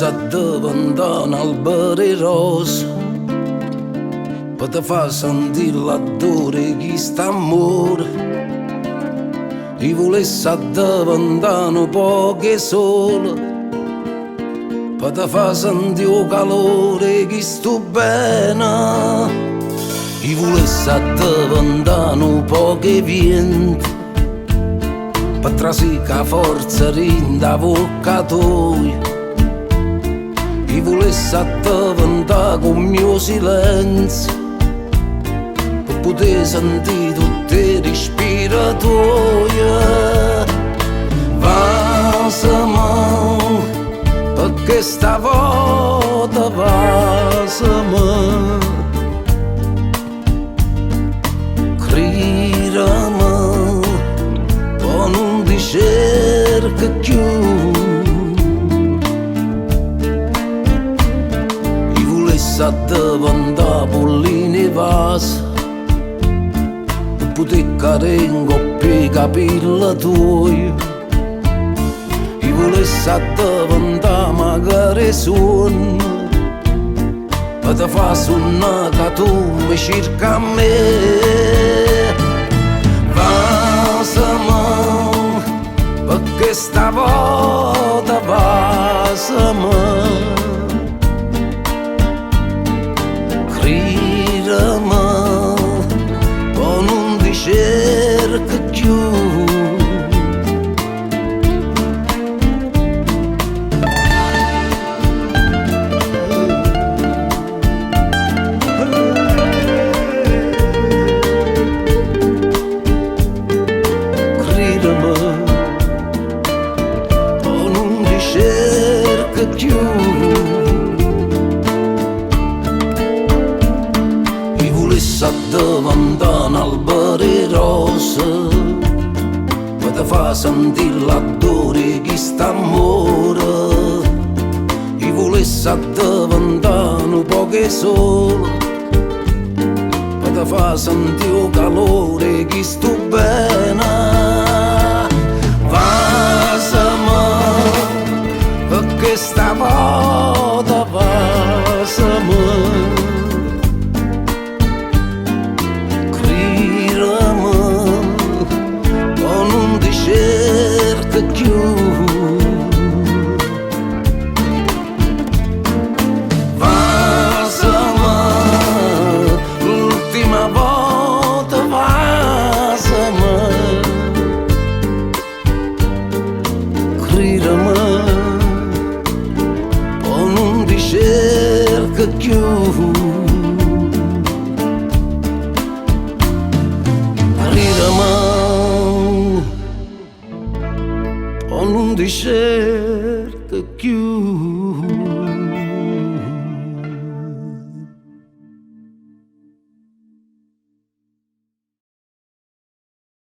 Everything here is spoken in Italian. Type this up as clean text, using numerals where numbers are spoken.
volesse diventare un albero rosa per te far sentire l'odore di st'amore. E volesse diventare un po' che sole per te far sentire il calore di sto bene. E volesse diventare un po' che vento per trasica forza rinda vocatoio. E volesse diventare con il mio silenzio per poter sentire tutte le respiratorie. Vasami, perché stavolta vasami, credimi, poi non ti cerca più. E volesse diventare pollina e vasa per poter cadere in coppia i capelli tuoi. E volesse diventare magari suono per te far suonare che tu mi cerca a me. Vasami, perché stavolta vasami, credimi, poi non ti cerca più. Più. E volesse diventare un albero rosa per te far sentire l'odore di st'amore. E volesse diventare un po' che sole per te far sentire il calore di sto bene. Perché stavolta vasami, credimi, poi non ti cerca più. Vasami, l'ultima volta vasami, credimi, cerca più. Credimi, o non ti cerca più.